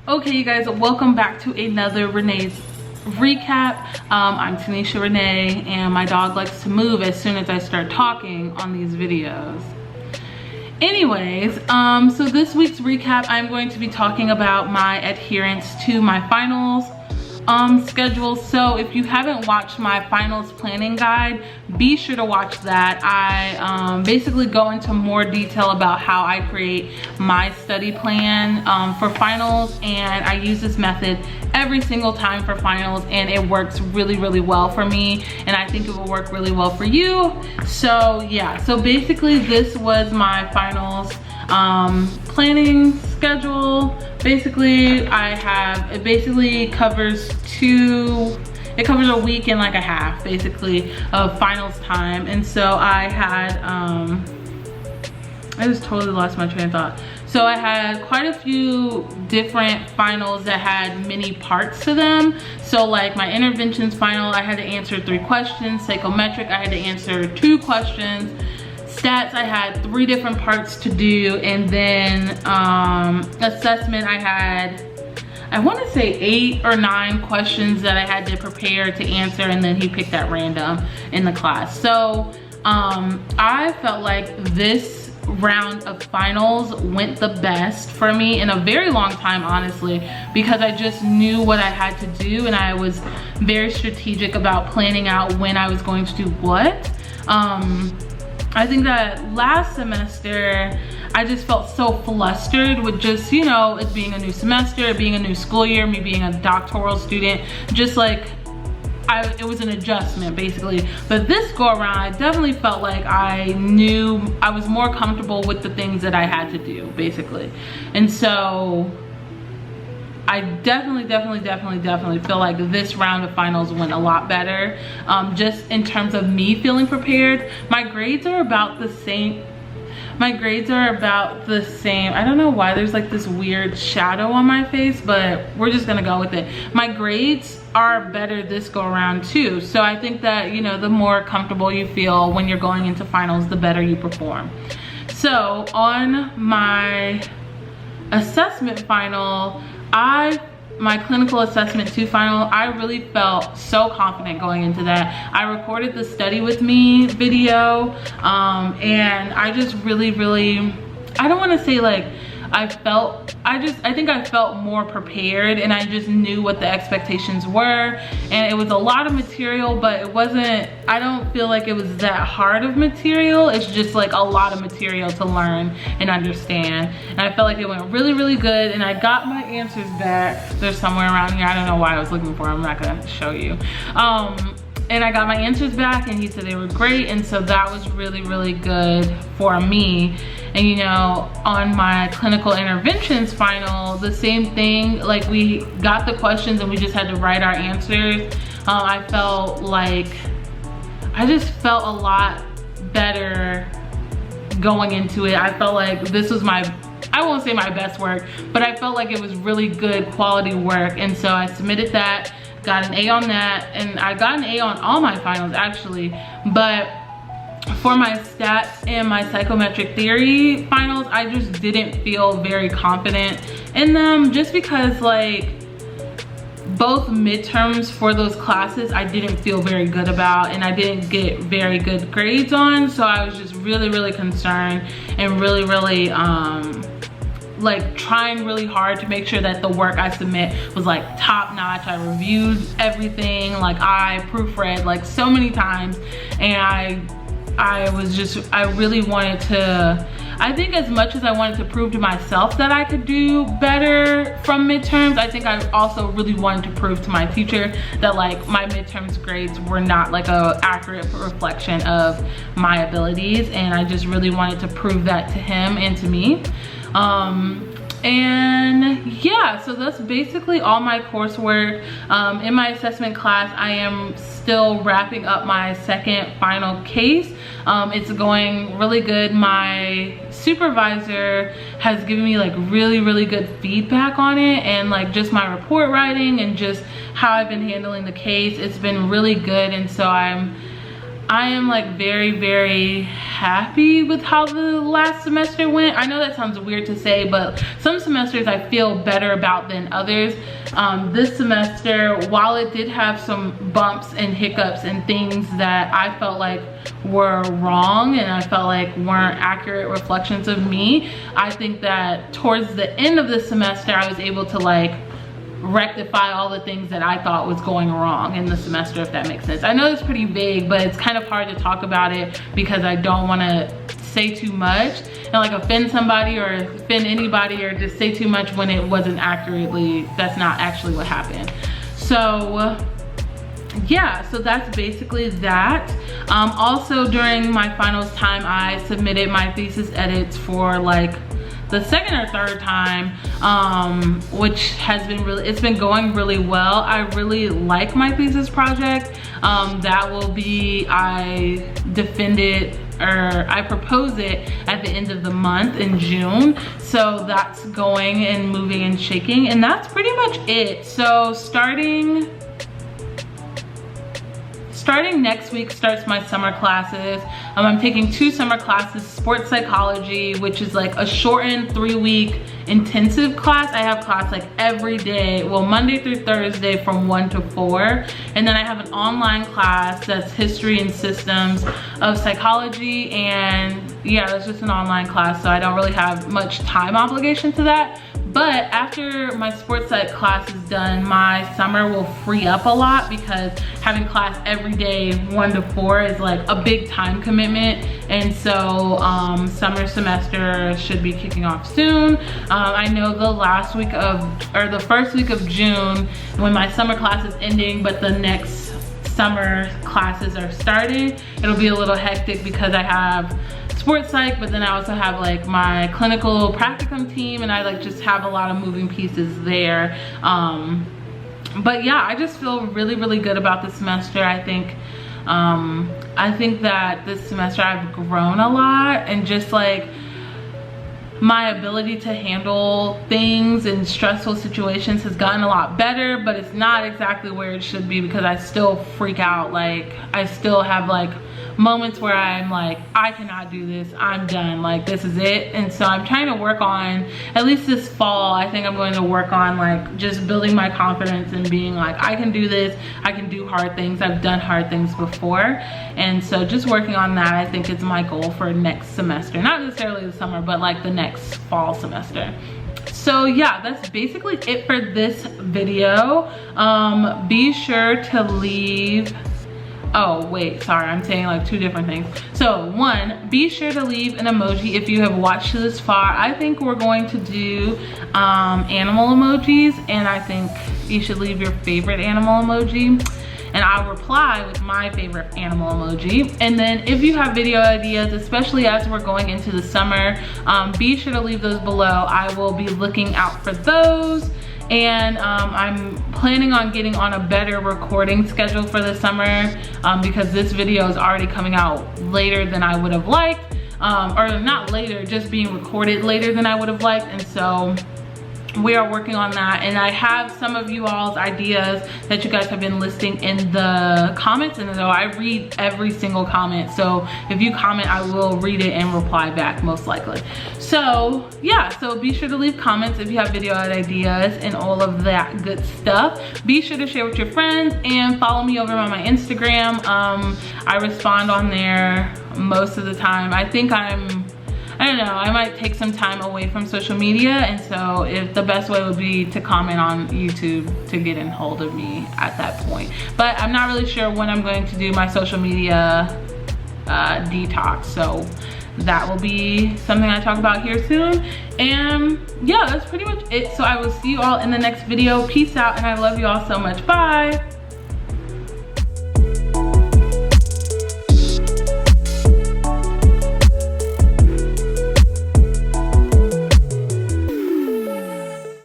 Okay, you guys, welcome back to another Renee's recap. I'm Tanisha Renae, and my dog likes to move as soon as I start talking on these videos. Anyways, so this week's recap, I'm going to be talking about my adherence to my finals schedule. So if you haven't watched my finals planning guide, be sure to watch that. I basically go into more detail about how I create my study plan for finals, and I use this method every single time for finals, and it works really well for me, and I think it will work really well for you. So yeah, so basically this was my finals planning schedule. Basically it basically covers a week and like a half basically of finals time. And so I had I just totally lost my train of thought. So I had quite a few different finals that had many parts to them. So like my interventions final, I had to answer 3 questions. Psychometric, I had to answer 2 questions. Stats, I had 3 different parts to do. And then assessment, I had, I want to say 8 or 9 questions that I had to prepare to answer, and then he picked at random in the class. So I felt like this round of finals went the best for me in a very long time, honestly, because I just knew what I had to do, and I was very strategic about planning out when I was going to do what. I think that last semester I just felt so flustered with just, you know, it being a new semester, it being a new school year, me being a doctoral student, just like it was an adjustment basically. But this go around, I definitely felt like I knew I was more comfortable with the things that I had to do basically. And so I definitely feel like this round of finals went a lot better. Just in terms of me feeling prepared. My grades are about the same. I don't know why there's like this weird shadow on my face, but we're just gonna go with it. My grades are better this go around too. So I think that, you know, the more comfortable you feel when you're going into finals, the better you perform. So on my assessment final, my clinical assessment 2 final, I really felt so confident going into that. I recorded the study with me video, and I just really, I don't want to say like I think I felt more prepared, and I just knew what the expectations were. And it was a lot of material, but it wasn't, I don't feel like it was that hard of material. It's just like a lot of material to learn and understand. And I felt like it went really good, and I got my answers back. They're somewhere around here. I don't know why I was looking for them. I'm not gonna show you. And I got my answers back, and he said they were great, and so that was really good for me. And you know, on my clinical interventions final, the same thing, like we got the questions and we just had to write our answers. I felt like, I just felt a lot better going into it. I felt like this was I won't say my best work, but I felt like it was really good quality work. And so I submitted that, got an A on that, and I got an A on all my finals actually. But for my stats and my psychometric theory finals, I just didn't feel very confident in them, just because like both midterms for those classes I didn't feel very good about, and I didn't get very good grades on. So I was just really concerned, and really like trying really hard to make sure that the work I submit was like top notch. I reviewed everything, like I proofread like so many times, and I really wanted to, I think as much as I wanted to prove to myself that I could do better from midterms, I think I also really wanted to prove to my teacher that like my midterms grades were not like a accurate reflection of my abilities, and I just really wanted to prove that to him and to me. And yeah, so that's basically all my coursework. In my assessment class, I am still wrapping up my second final case. It's going really good. My supervisor has given me like really good feedback on it, and like just my report writing and just how I've been handling the case. It's been really good, and so I'm I am like very happy with how the last semester went. I know that sounds weird to say, but some semesters I feel better about than others. This semester, while it did have some bumps and hiccups and things that I felt like were wrong and I felt like weren't accurate reflections of me, I think that towards the end of the semester I was able to like rectify all the things that I thought was going wrong in the semester, if that makes sense. I know it's pretty vague, but it's kind of hard to talk about it because I don't want to say too much and like offend somebody or offend anybody or just say too much when it wasn't accurately, that's not actually what happened. So yeah, so that's basically that. Also during my finals time, I submitted my thesis edits for like the second or third time, which has been it's been going really well. I really like my thesis project. That will be, I defend it, or I propose it at the end of the month in June. So that's going and moving and shaking, and that's pretty much it. So starting next week starts my summer classes. I'm taking 2 summer classes, sports psychology, which is like a shortened 3-week intensive class. I have class like every day, well, Monday through Thursday from 1 to 4. And then I have an online class that's history and systems of psychology. And yeah, it's just an online class, so I don't really have much time obligation to that. But after my sports psych class is done, my summer will free up a lot because having class every day 1 to 4 is like a big time commitment. And so summer semester should be kicking off soon. I know the last week of, or the first week of June when my summer class is ending, but the next summer classes are starting, it'll be a little hectic because I have sports psych, but then I also have like my clinical practicum team, and I like just have a lot of moving pieces there. But yeah, I just feel really good about this semester. I think that this semester I've grown a lot, and just like my ability to handle things and stressful situations has gotten a lot better, but it's not exactly where it should be because I still freak out. Like I still have like moments where I'm like, I cannot do this, I'm done, like this is it. And so I'm trying to work on, at least this fall, I think I'm going to work on like just building my confidence and being like, I can do this, I can do hard things, I've done hard things before. And so just working on that, I think is my goal for next semester, not necessarily the summer, but like the next fall semester. So yeah, that's basically it for this video. Be sure to leave, oh wait, sorry, I'm saying like 2 different things. So 1, be sure to leave an emoji if you have watched this far. I think we're going to do animal emojis, and I think you should leave your favorite animal emoji, and I'll reply with my favorite animal emoji. And then if you have video ideas, especially as we're going into the summer, be sure to leave those below. I will be looking out for those. And I'm planning on getting on a better recording schedule for the summer because this video is already coming out later than I would have liked, or not later, just being recorded later than I would have liked. And so we are working on that, and I have some of you all's ideas that you guys have been listing in the comments, and so I read every single comment. So if you comment, I will read it and reply back most likely. So yeah, so be sure to leave comments if you have video ideas and all of that good stuff. Be sure to share with your friends and follow me over on my Instagram. I respond on there most of the time. I think I don't know, I might take some time away from social media, and so if the best way would be to comment on YouTube to get in hold of me at that point. But I'm not really sure when I'm going to do my social media detox, so that will be something I talk about here soon. And yeah, that's pretty much it. So I will see you all in the next video. Peace out, and I love you all so much. Bye.